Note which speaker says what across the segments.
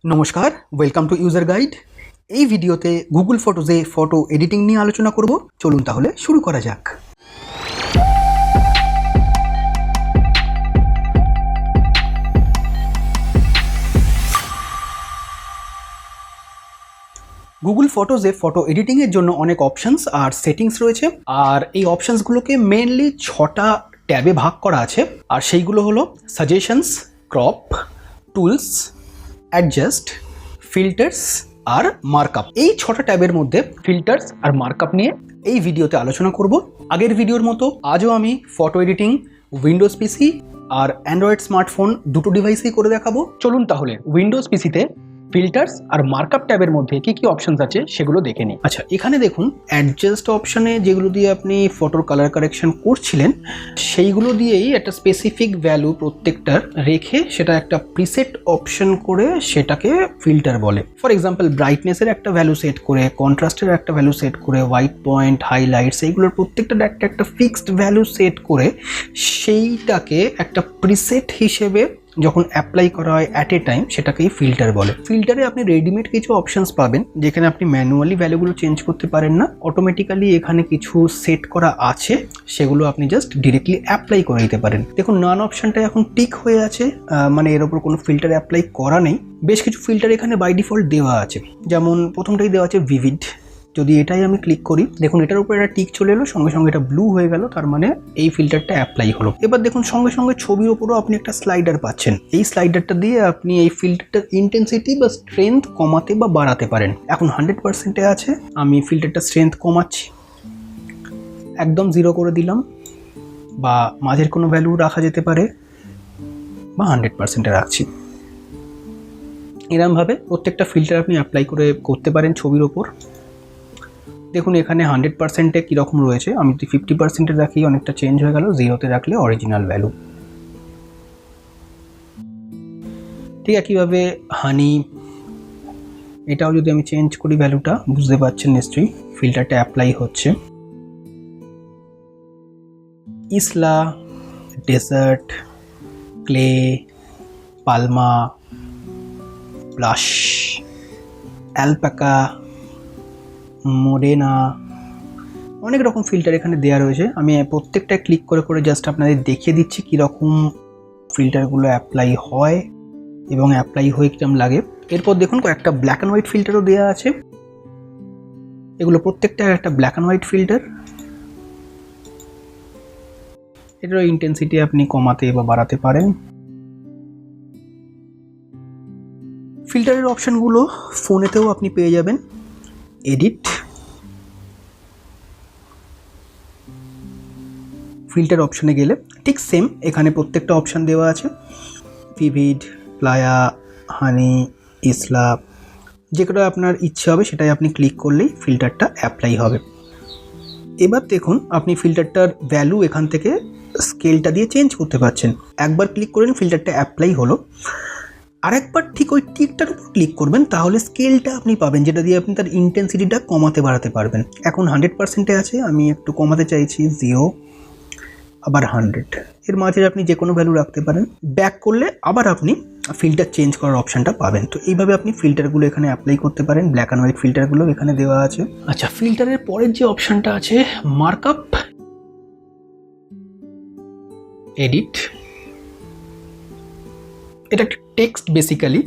Speaker 1: নমস্কার, welcome to user guide. এই ভিডিওতে গুগল ফটোজে ফটো এডিটিং নিয়ে আলোচনা করব। চলুন তাহলে শুরু করা যাক। গুগল ফটোজে ফটো এডিটিংয়ের জন্য অনেক অপশানস আর সেটিংস রয়েছে, আর এই অপশানসগুলোকে মেনলি 6টা ট্যাবে ভাগ করা আছে। আর সেইগুলো হলো suggestions, crop, tools, adjust, filters আর মার্কআপ। এই 6টা ট্যাবের মধ্যে ফিল্টার্স আর মার্কআপ নিয়ে এই ভিডিওতে আলোচনা করব। আগের ভিডিওর মতো আজও আমি ফটো এডিটিং উইন্ডোজ পিসি আর অ্যান্ড্রয়েড স্মার্টফোন দুটো ডিভাইসেই করে দেখাবো। চলুন তাহলে উইন্ডোজ পিসিতে ফিল্টার্স আর মার্কআপ ট্যাবের মধ্যে কি কি অপশনস আছে সেগুলো দেখে নিই। আচ্ছা, এখানে দেখুন অ্যাডজাস্ট অপশানে যেগুলো দিয়ে আপনি ফটোর কালার কারেকশন করছিলেন সেইগুলো দিয়েই একটা স্পেসিফিক ভ্যালু প্রত্যেকটার রেখে সেটা একটা প্রিসেট অপশন করে সেটাকে ফিল্টার বলে। ফর এক্সাম্পল ব্রাইটনেসের একটা ভ্যালু সেট করে, কন্ট্রাস্টের একটা ভ্যালু সেট করে, হোয়াইট পয়েন্ট, হাইলাইটস এইগুলোর প্রত্যেকটার একটা ফিক্সড ভ্যালু সেট করে সেইটাকে একটা প্রিসেট হিসেবে যখন অ্যাপ্লাই করা হয় অ্যাট এ টাইম সেটাকেই ফিল্টার বলে। ফিল্টারে আপনি রেডিমেড কিছু অপশনস পাবেন যেখানে আপনি ম্যানুয়ালি ভ্যালুগুলো চেঞ্জ করতে পারেন না, অটোমেটিক্যালি এখানে কিছু সেট করা আছে, সেগুলো আপনি জাস্ট ডিরেক্টলি অ্যাপ্লাই করে দিতে পারেন। দেখুন নান অপশনটা এখন টিক হয়ে আছে, মানে এর ওপর কোনো ফিল্টার অ্যাপ্লাই করা নেই। বেশ কিছু ফিল্টার এখানে বাই ডিফল্ট দেওয়া আছে, যেমন প্রথমটাই দেওয়া আছে ভিভিড। যদি এটাই আমি ক্লিক করি, দেখুন এটার উপর একটা টিক চলে এলো, সঙ্গে সঙ্গে এটা ব্লু হয়ে গেল, তার মানে এই ফিল্টারটা অ্যাপ্লাই হলো। এবার দেখুন সঙ্গে সঙ্গে ছবির ওপরও আপনি একটা স্লাইডার পাচ্ছেন। এই স্লাইডারটা দিয়ে আপনি এই ফিল্টারটার ইন্টেন্সিটি বা স্ট্রেংথ কমাতে বা বাড়াতে পারেন। এখন 100%-এ আছে, আমি ফিল্টারটা স্ট্রেংথ কমাচ্ছি, একদম 0 করে দিলাম, বা মাঝের কোনো ভ্যালু রাখা যেতে পারে, বা 100%-এ রাখছি। এরমভাবে প্রত্যেকটা ফিল্টার আপনি অ্যাপ্লাই করতে পারেন ছবির ওপর। দেখুন এখানে 100%-এ কীরকম রয়েছে, আমি যদি 50%-এ রাখি অনেকটা চেঞ্জ হয়ে গেল, 0-তে রাখলে অরিজিনাল ভ্যালু। ঠিক একইভাবে হানি, এটাও যদি আমি চেঞ্জ করি ভ্যালুটা, বুঝতে পারছেন নিশ্চয়ই ফিল্টারটা অ্যাপ্লাই হচ্ছে। Islam, dessert, clay, পালমা, blush, alpaca, মোডেনা, অনেক রকম ফিল্টার এখানে দেওয়া রয়েছে। আমি প্রত্যেকটা ক্লিক করে করে জাস্ট আপনাদের দেখিয়ে দিচ্ছি কীরকম ফিল্টারগুলো অ্যাপ্লাই হয় এবং অ্যাপ্লাই হয়ে কিরকম লাগে। এরপর দেখুন কয়েকটা ব্ল্যাক অ্যান্ড হোয়াইট ফিল্টারও দেওয়া আছে। এগুলো প্রত্যেকটা একটা ব্ল্যাক অ্যান্ড হোয়াইট ফিল্টার। এটারও ইন্টেন্সিটি আপনি কমাতে বা বাড়াতে পারেন। ফিল্টারের অপশানগুলো ফোনেতেও আপনি পেয়ে যাবেন। এডিট, ফিল্টার অপশানে গেলে ঠিক সেম এখানে প্রত্যেকটা অপশান দেওয়া আছে। ভিভিড, প্লায়া, হানি, ইসলা, যেটা আপনার ইচ্ছে হবে সেটাই আপনি ক্লিক করলেই ফিল্টারটা অ্যাপ্লাই হবে। এবার দেখুন আপনি ফিল্টারটার ভ্যালু এখান থেকে স্কেলটা দিয়ে চেঞ্জ করতে পারছেন। একবার ক্লিক করলেন ফিল্টারটা অ্যাপ্লাই হলো, আরেকবার ঠিক ওই টিকটার উপর ক্লিক করবেন, তাহলে স্কেলটা আপনি পাবেন যেটা দিয়ে আপনি তার ইন্টেন্সিটিটা কমাতে বাড়াতে পারবেন। এখন 100%-এ আছে, আমি একটু কমাতে চাইছি 0, আবার 100, এর মাঝে আপনি যে কোনো ভ্যালু রাখতে পারেন। ব্যাক করলে আবার আপনি ফিল্টার চেঞ্জ করার অপশানটা পাবেন। তো এইভাবে আপনি ফিল্টারগুলো এখানে অ্যাপ্লাই করতে পারেন। ব্ল্যাক অ্যান্ড হোয়াইট ফিল্টারগুলো এখানে দেওয়া আছে। আচ্ছা, ফিল্টারের পরের যে অপশানটা আছে মার্কআপ, এডিট, এটা একটা টেক্সট বেসিক্যালি।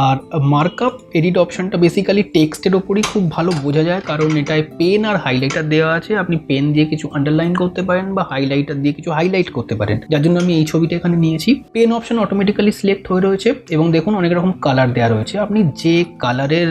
Speaker 1: আর মার্কআপ এডিট অপশানটা বেসিক্যালি টেক্সটের ওপরই খুব ভালো বোঝা যায়, কারণ এটায় পেন আর হাইলাইটার দেওয়া আছে। আপনি পেন দিয়ে কিছু আন্ডারলাইন করতে পারেন বা হাইলাইটার দিয়ে কিছু হাইলাইট করতে পারেন, যার জন্য আমি এই ছবিটা এখানে নিয়েছি। পেন অপশান অটোমেটিক্যালি সিলেক্ট হয়ে রয়েছে এবং দেখুন অনেক রকম কালার দেওয়া রয়েছে। আপনি যে কালারের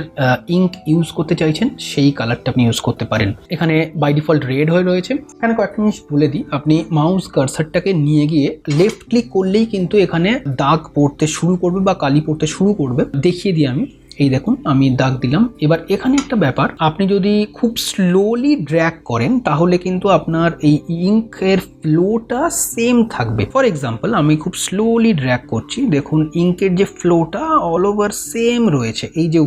Speaker 1: ইঙ্ক ইউজ করতে চাইছেন সেই কালারটা আপনি ইউজ করতে পারেন। এখানে বাই ডিফল্ট রেড হয়ে রয়েছে। এখানে কয়েকটা জিনিস বলে দিই, আপনি মাউস কার্সারটাকে নিয়ে গিয়ে লেফট ক্লিক করলেই কিন্তু এখানে দাগ পড়তে শুরু করবে বা কালি পড়তে শুরু করবে। দেখিয়ে দিই আমি, এই দেখুন আমি দাগ দিলাম। এবার এখানে একটা ব্যাপার, আপনি যদি খুব স্লোলি ড্র্যাগ করেন তাহলে কিন্তু আপনার এই ইঙ্কের ফ্লোটা সেম থাকবে। ফর এক্সাম্পল আমি খুব স্লোলি ড্র্যাগ করছি, দেখুন ইঙ্কের যে ফ্লোটা অল ওভার সেম রয়েছে, এই যে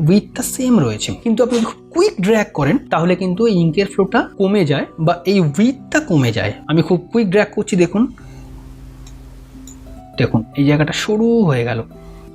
Speaker 1: উইথটা সেম রয়েছে। কিন্তু আপনি যদি কুইক ড্র্যাগ করেন তাহলে কিন্তু এই ইঙ্কের ফ্লোটা কমে যায় বা এই উইথটা কমে যায়। আমি খুব কুইক ড্র্যাগ করছি, দেখুন এই জায়গাটা সরু হয়ে গেল,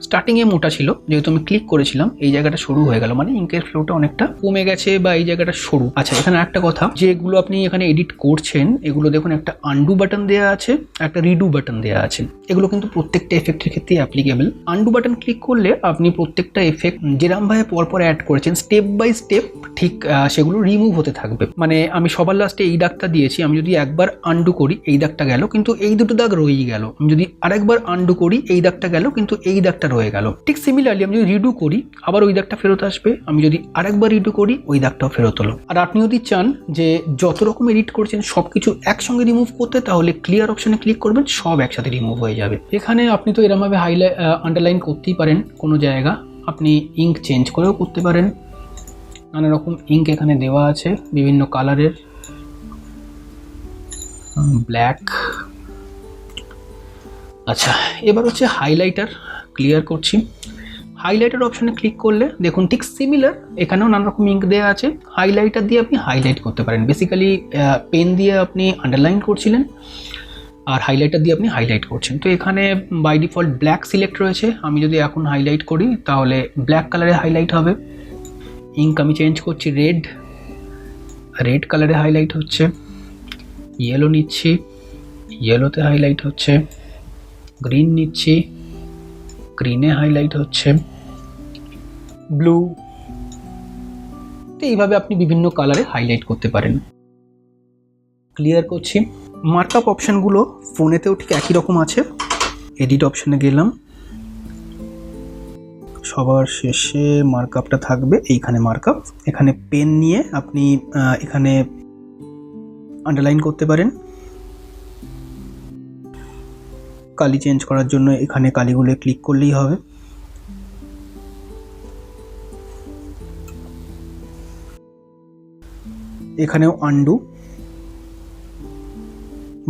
Speaker 1: স্টার্টিংয়ে মোটা ছিল, যেহেতু আমি ক্লিক করেছিলাম এই জায়গাটা সরু হয়ে গেল, মানে ইঙ্কের ফ্লোটা অনেকটা কমে গেছে বা এই জায়গাটা সরু। আচ্ছা, এখানে একটা কথা, যেগুলো আপনি এখানে এডিট করছেন এগুলো দেখুন একটা আনডু বাটন দেওয়া আছে, একটা রিডু বাটন দেওয়া আছে। এগুলো কিন্তু প্রত্যেকটা এফেক্টের ক্ষেত্রে অ্যাপ্লিকেবল। আনডু বাটন ক্লিক করলে আপনি প্রত্যেকটা এফেক্ট যেরকমভাবে পরপর অ্যাড করেছেন স্টেপ বাই স্টেপ ঠিক সেগুলো রিমুভ হতে থাকবে। মানে আমি সবার লাস্টে এই দাগটা দিয়েছি, আমি যদি একবার আনডু করি এই দাগটা গেল, কিন্তু এই দুটো দাগ রয়েই গেল। আমি যদি আরেকবার আনডু করি এই দাগটা গেল, কিন্তু এই দাগটা রয়ে গেল। ঠিক সিমিলারলি আমি যদি রিডু করি আবার ওই দাগটা ফেরত আসবে, আমি যদি আরেকবার রিডু করি ওই দাগটাও ফেরত হলো। আর আপনি যদি চান যে যত রকম এডিট করছেন সব কিছু একসঙ্গে রিমুভ করতে, তাহলে ক্লিয়ার অপশনে ক্লিক করবেন, সব একসাথে রিমুভ হয়ে যাবে। এখানে আপনি তো এরকমভাবে আন্ডারলাইন করতেই পারেন কোনো জায়গা, আপনি ইঙ্ক চেঞ্জ করেও করতে পারেন। নানা রকম ইঙ্ক এখানে দেওয়া আছে বিভিন্ন কালারের, ব্ল্যাক। আচ্ছা, এবার হচ্ছে হাইলাইটার ক্লিয়ার করছি। হাইলাইটার অপশনে ক্লিক করলে দেখুন ঠিক সিমিলার, এখানেও নানা রকম ইঙ্ক দেওয়া আছে। হাইলাইটার দিয়ে আপনি হাইলাইট করতে পারেন। বেসিক্যালি পেন দিয়ে আপনি আন্ডারলাইন করছিলেন আর হাইলাইটার দিয়ে আপনি হাইলাইট করছেন। তো এখানে বাই ডিফল্ট ব্ল্যাক সিলেক্ট রয়েছে, আমি যদি এখন হাইলাইট করি তাহলে ব্ল্যাক কালারে হাইলাইট হবে। ইঙ্ক আমি চেঞ্জ করছি, রেড কালারে হাইলাইট হচ্ছে। ইয়েলো নিচ্ছি, ইয়েলোতে হাইলাইট হচ্ছে। গ্রিন নিচ্ছি, গ্রিনে হাইলাইট হচ্ছে। ব্লু। তো এইভাবে আপনি বিভিন্ন কালারে হাইলাইট করতে পারেন। ক্লিয়ার করছি। মার্কআপ অপশানগুলো ফোনেতেও ঠিক একই রকম আছে। এডিট অপশানে গেলাম, সবার শেষে মার্কআপটা থাকবে, এইখানে মার্কআপ। এখানে পেন নিয়ে আপনি এখানে আন্ডারলাইন করতে পারেন। কালি চেঞ্জ করার জন্য এখানে কালিগুলো ক্লিক করলেই হবে। এখানেও আনডু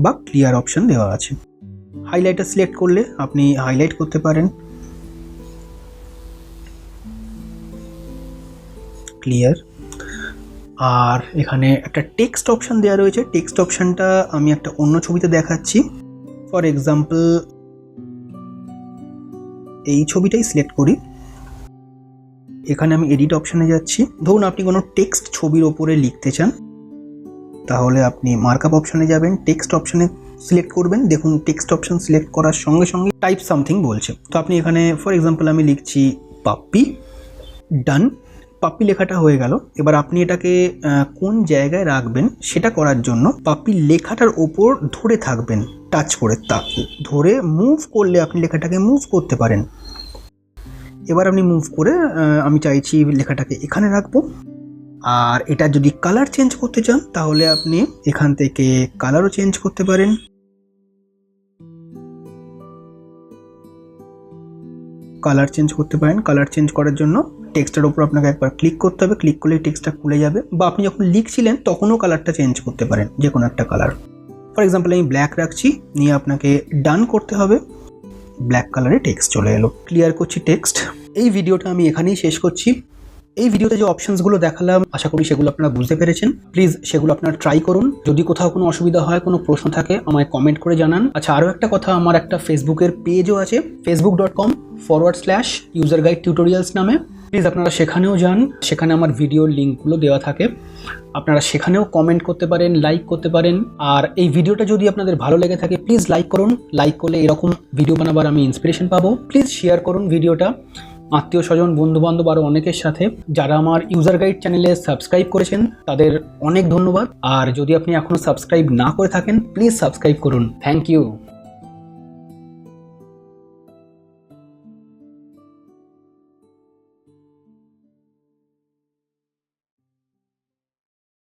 Speaker 1: বা ক্লিয়ার অপশন দেওয়া আছে। হাইলাইটার সিলেক্ট করলে আপনি হাইলাইট করতে পারেন। ক্লিয়ার। আর এখানে একটা টেক্সট অপশন দেওয়া রয়েছে। টেক্সট অপশনটা আমি একটা অন্য ছবিতে দেখাচ্ছি। ফর এক্সাম্পল এই ছবিটাই সিলেক্ট করি। এখানে আমি এডিট অপশানে যাচ্ছি। ধরুন আপনি কোনো টেক্সট ছবির ওপরে লিখতে চান, তাহলে আপনি মার্কআপ অপশানে যাবেন, টেক্সট অপশানে সিলেক্ট করবেন। দেখুন টেক্সট অপশান সিলেক্ট করার সঙ্গে সঙ্গে টাইপ সামথিং বলছে। তো আপনি এখানে ফর এক্সাম্পল আমি লিখছি পাপ্পি। ডান, পাপ্পি লেখাটা হয়ে গেল। এবার আপনি এটাকে কোন জায়গায় রাখবেন সেটা করার জন্য পাপ্পি লেখাটার ওপর ধরে থাকবেন, টাচ করে ধরে মুভ করলে আপনি লেখাটাকে মুভ করতে পারেন। এবার আপনি মুভ করে আমি চাইছি লেখাটাকে এখানে রাখবো। আর এটা যদি কালার চেঞ্জ করতে চান তাহলে আপনি এখান থেকে কালারও চেঞ্জ করতে পারেন। কালার চেঞ্জ করতে পারেন। কালার চেঞ্জ করার জন্য টেক্সটের ওপর আপনাকে একবার ক্লিক করতে হবে। ক্লিক করলে টেক্সটটা খুলে যাবে, বা আপনি যখন লিখছিলেন তখনও কালারটা চেঞ্জ করতে পারেন, যে কোনো একটা কালার। ফর এক্সাম্পল আমি ব্ল্যাক রাখছি, নিয়ে আপনাকে ডান করতে হবে। ব্ল্যাক কালারে টেক্সট চলে এলো। ক্লিয়ার করছি টেক্সট। এই ভিডিওটা আমি এখানেই শেষ করছি। এই ভিডিওতে যে অপশনসগুলো দেখালাম আশা করি সেগুলো আপনারা বুঝতে পেরেছেন। প্লিজ সেগুলো আপনারা ট্রাই করুন। যদি কোথাও কোনো অসুবিধা হয়, কোনো প্রশ্ন থাকে আমায় কমেন্ট করে জানান। আচ্ছা, আরও একটা কথা, আমার একটা ফেসবুকের পেজও আছে, facebook.com/userguidetutorials নামে। প্লিজ আপনারা সেখানেও যান, সেখানে আমার ভিডিওর লিঙ্কগুলো দেওয়া থাকে। আপনারা সেখানেও কমেন্ট করতে পারেন, লাইক করতে পারেন। আর এই ভিডিওটা যদি আপনাদের ভালো লেগে থাকে প্লিজ লাইক করুন। লাইক করলে এরকম ভিডিও বানাবার আমি ইন্সপিরেশন পাবো। প্লিজ শেয়ার করুন ভিডিওটা আত্মীয় স্বজন, বন্ধুবান্ধব আরও অনেকের সাথে। যারা আমার ইউজার গাইড চ্যানেলে সাবস্ক্রাইব করেছেন তাদের অনেক ধন্যবাদ। আর যদি আপনি এখনও সাবস্ক্রাইব না করে থাকেন প্লিজ সাবস্ক্রাইব করুন। Thank you.